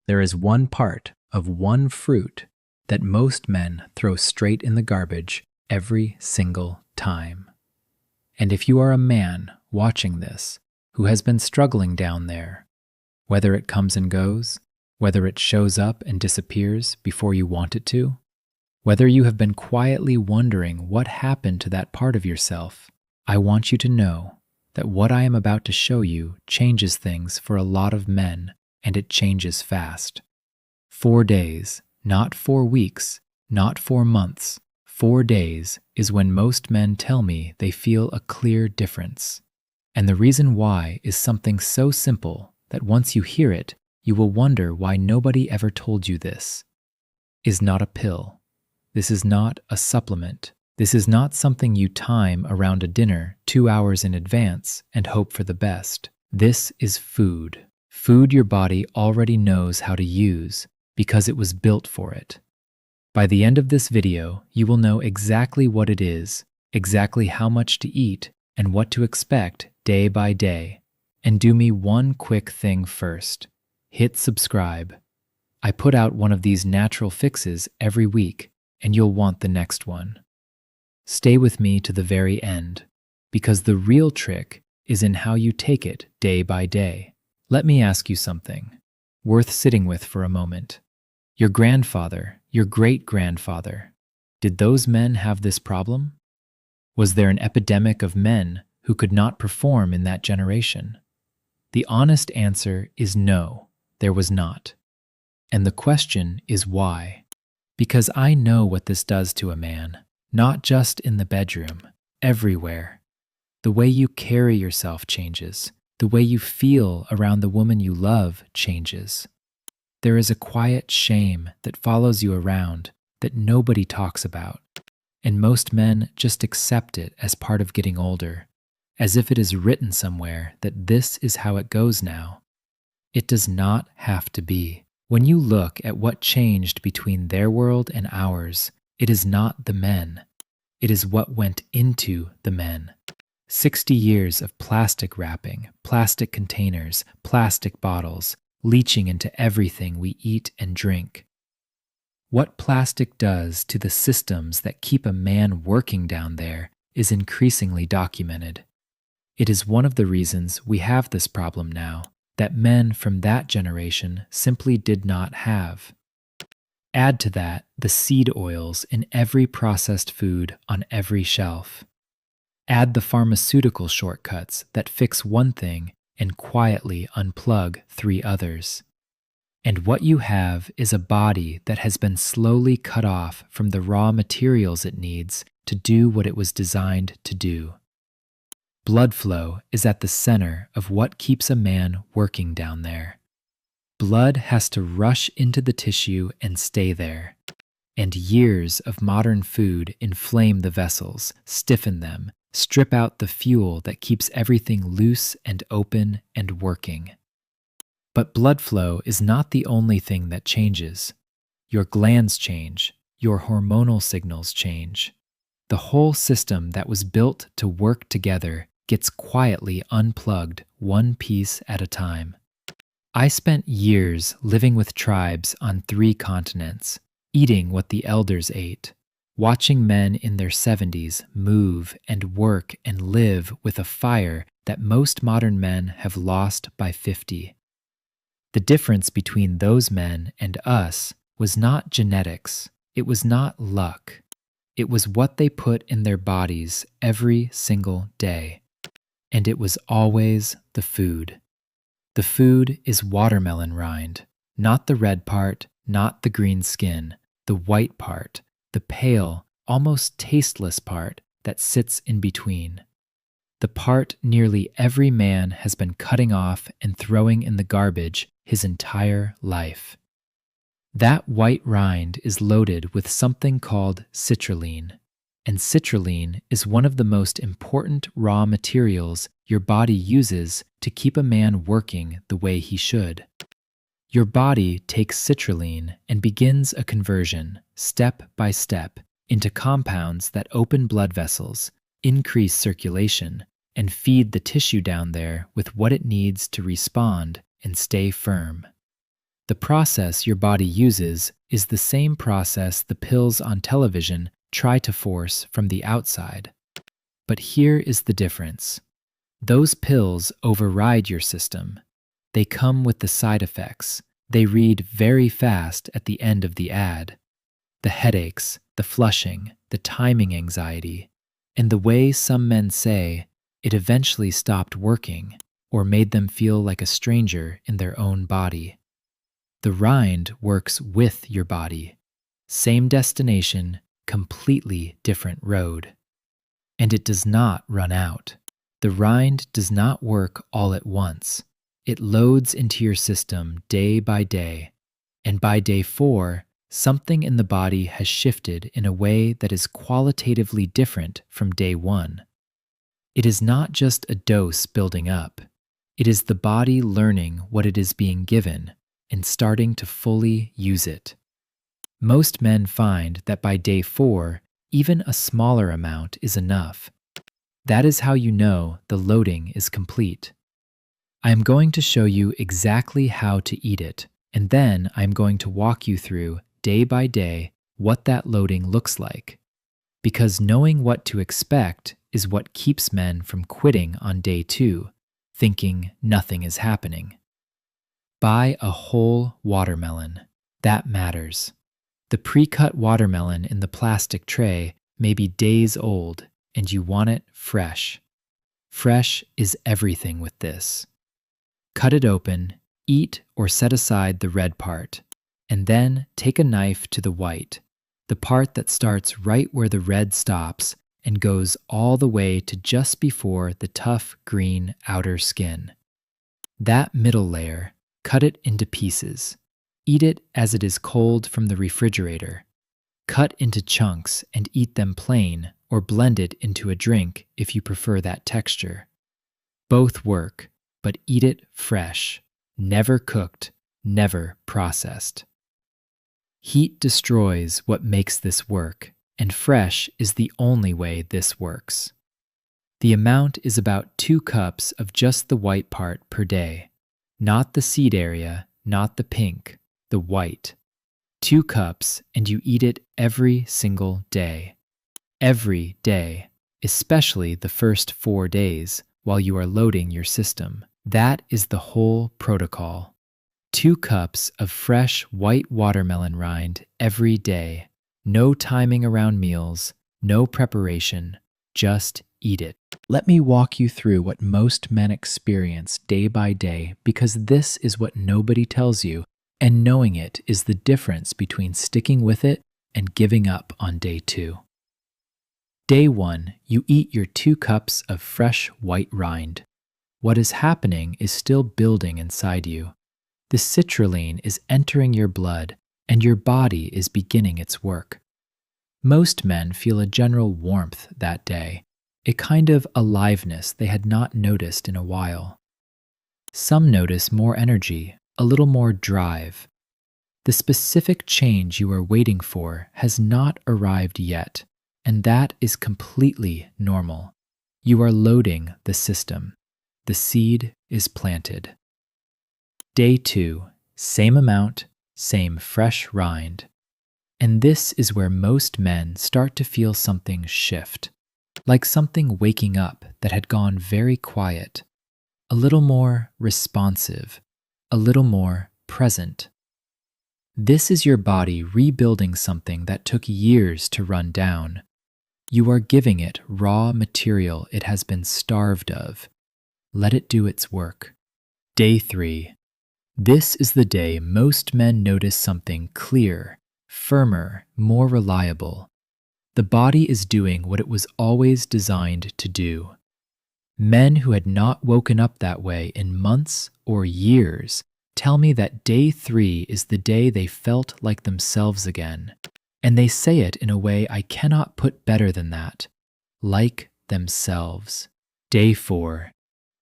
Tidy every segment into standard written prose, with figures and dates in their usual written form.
there is one part of one fruit that most men throw straight in the garbage every single time. And if you are a man watching this who has been struggling down there, whether it comes and goes, whether it shows up and disappears before you want it to, whether you have been quietly wondering what happened to that part of yourself, I want you to know that what I am about to show you changes things for a lot of men, and it changes fast. 4 days, not 4 weeks, not 4 months, 4 days is when most men tell me they feel a clear difference. And the reason why is something so simple that once you hear it, you will wonder why nobody ever told you this. Is not a pill. This is not a supplement. This is not something you time around a dinner 2 hours in advance and hope for the best. This is food. Food your body already knows how to use because it was built for it. By the end of this video, you will know exactly what it is, exactly how much to eat, and what to expect day by day. And do me one quick thing first. Hit subscribe. I put out one of these natural fixes every week, and you'll want the next one. Stay with me to the very end, because the real trick is in how you take it day by day. Let me ask you something, worth sitting with for a moment. Your grandfather, your great-grandfather, did those men have this problem? Was there an epidemic of men who could not perform in that generation? The honest answer is no, there was not. And the question is why? Because I know what this does to a man. Not just in the bedroom, everywhere. The way you carry yourself changes. The way you feel around the woman you love changes. There is a quiet shame that follows you around that nobody talks about, and most men just accept it as part of getting older, as if it is written somewhere that this is how it goes now. It does not have to be. When you look at what changed between their world and ours, it is not the men. It is what went into the men. 60 years of plastic wrapping, plastic containers, plastic bottles, leaching into everything we eat and drink. What plastic does to the systems that keep a man working down there is increasingly documented. It is one of the reasons we have this problem now that men from that generation simply did not have. Add to that the seed oils in every processed food on every shelf. Add the pharmaceutical shortcuts that fix one thing and quietly unplug 3 others. And what you have is a body that has been slowly cut off from the raw materials it needs to do what it was designed to do. Blood flow is at the center of what keeps a man working down there. Blood has to rush into the tissue and stay there. And years of modern food inflame the vessels, stiffen them, strip out the fuel that keeps everything loose and open and working. But blood flow is not the only thing that changes. Your glands change, your hormonal signals change. The whole system that was built to work together gets quietly unplugged one piece at a time. I spent years living with tribes on 3 continents, eating what the elders ate, watching men in their 70s move and work and live with a fire that most modern men have lost by 50. The difference between those men and us was not genetics, it was not luck. It was what they put in their bodies every single day. And it was always the food. The food is watermelon rind, not the red part, not the green skin, the white part, the pale, almost tasteless part that sits in between. The part nearly every man has been cutting off and throwing in the garbage his entire life. That white rind is loaded with something called citrulline, and citrulline is one of the most important raw materials your body uses to keep a man working the way he should. Your body takes citrulline and begins a conversion, step by step, into compounds that open blood vessels, increase circulation, and feed the tissue down there with what it needs to respond and stay firm. The process your body uses is the same process the pills on television try to force from the outside. But here is the difference. Those pills override your system. They come with the side effects. They read very fast at the end of the ad. The headaches, the flushing, the timing anxiety, and the way some men say it eventually stopped working or made them feel like a stranger in their own body. The rind works with your body. Same destination, completely different road. And it does not run out. The rind does not work all at once. It loads into your system day by day. And by day 4, something in the body has shifted in a way that is qualitatively different from day 1. It is not just a dose building up. It is the body learning what it is being given and starting to fully use it. Most men find that by day 4, even a smaller amount is enough. That is how you know the loading is complete. I am going to show you exactly how to eat it, and then I am going to walk you through, day by day, what that loading looks like. Because knowing what to expect is what keeps men from quitting on day 2, thinking nothing is happening. Buy a whole watermelon. That matters. The pre-cut watermelon in the plastic tray may be days old, and you want it fresh. Fresh is everything with this. Cut it open, eat or set aside the red part, and then take a knife to the white, the part that starts right where the red stops and goes all the way to just before the tough green outer skin. That middle layer, cut it into pieces. Eat it as it is cold from the refrigerator. Cut into chunks and eat them plain or blend it into a drink if you prefer that texture. Both work, but eat it fresh, never cooked, never processed. Heat destroys what makes this work, and fresh is the only way this works. The amount is about 2 cups of just the white part per day, not the seed area, not the pink, the white. 2 cups, and you eat it every single day. Every day, especially the first 4 days while you are loading your system. That is the whole protocol. 2 cups of fresh white watermelon rind every day. No timing around meals, no preparation, just eat it. Let me walk you through what most men experience day by day, because this is what nobody tells you, and knowing it is the difference between sticking with it and giving up on day 2. Day 1, you eat your 2 cups of fresh white rind. What is happening is still building inside you. The citrulline is entering your blood, and your body is beginning its work. Most men feel a general warmth that day, a kind of aliveness they had not noticed in a while. Some notice more energy, a little more drive. The specific change you are waiting for has not arrived yet, and that is completely normal. You are loading the system. The seed is planted. Day 2, same amount, same fresh rind. And this is where most men start to feel something shift, like something waking up that had gone very quiet, a little more responsive, a little more present. This is your body rebuilding something that took years to run down. You are giving it raw material it has been starved of. Let it do its work. Day 3. This is the day most men notice something clear, firmer, more reliable. The body is doing what it was always designed to do. Men who had not woken up that way in months or years tell me that day 3 is the day they felt like themselves again. And they say it in a way I cannot put better than that. Like themselves. Day 4.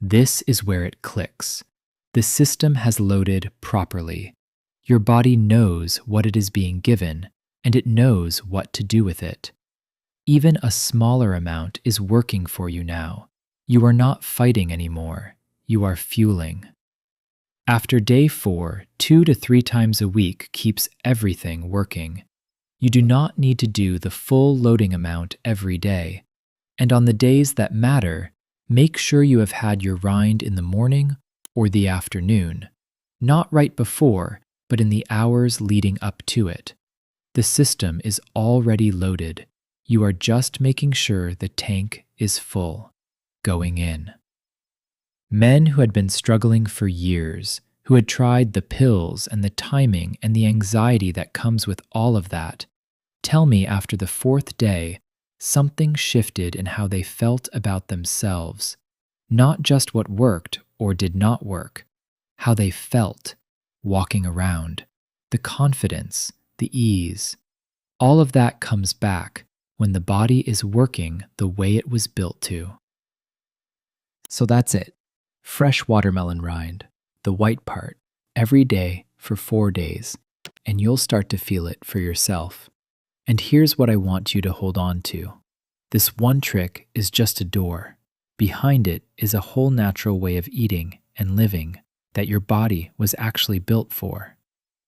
This is where it clicks. The system has loaded properly. Your body knows what it is being given, and it knows what to do with it. Even a smaller amount is working for you now. You are not fighting anymore. You are fueling. After day 4, 2 to 3 times a week keeps everything working. You do not need to do the full loading amount every day. And on the days that matter, make sure you have had your rind in the morning or the afternoon, not right before, but in the hours leading up to it. The system is already loaded. You are just making sure the tank is full, going in. Men who had been struggling for years, who had tried the pills and the timing and the anxiety that comes with all of that, tell me after the 4th day, something shifted in how they felt about themselves, not just what worked or did not work, how they felt walking around, the confidence, the ease. All of that comes back when the body is working the way it was built to. So that's it. Fresh watermelon rind, the white part, every day for 4 days, and you'll start to feel it for yourself. And here's what I want you to hold on to. This one trick is just a door. Behind it is a whole natural way of eating and living that your body was actually built for.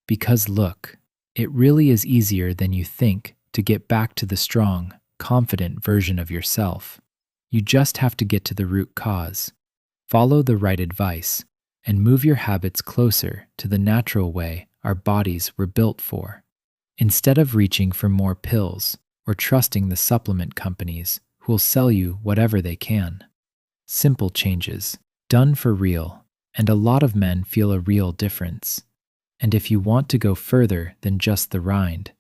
Because look, it really is easier than you think to get back to the strong, confident version of yourself. You just have to get to the root cause. Follow the right advice and move your habits closer to the natural way our bodies were built for. Instead of reaching for more pills or trusting the supplement companies who will sell you whatever they can. Simple changes, done for real, and a lot of men feel a real difference. And if you want to go further than just the rind,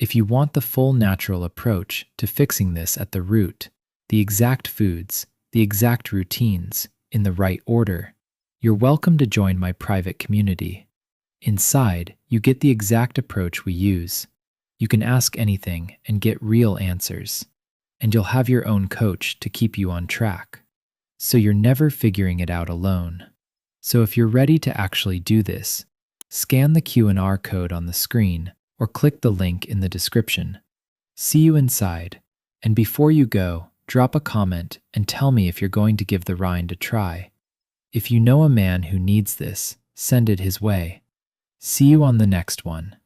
if you want the full natural approach to fixing this at the root, the exact foods, the exact routines, in the right order, you're welcome to join my private community. Inside, you get the exact approach we use. You can ask anything and get real answers. And you'll have your own coach to keep you on track. So you're never figuring it out alone. So if you're ready to actually do this, scan the QR code on the screen or click the link in the description. See you inside. And before you go, drop a comment and tell me if you're going to give the rind a try. If you know a man who needs this, send it his way. See you on the next one.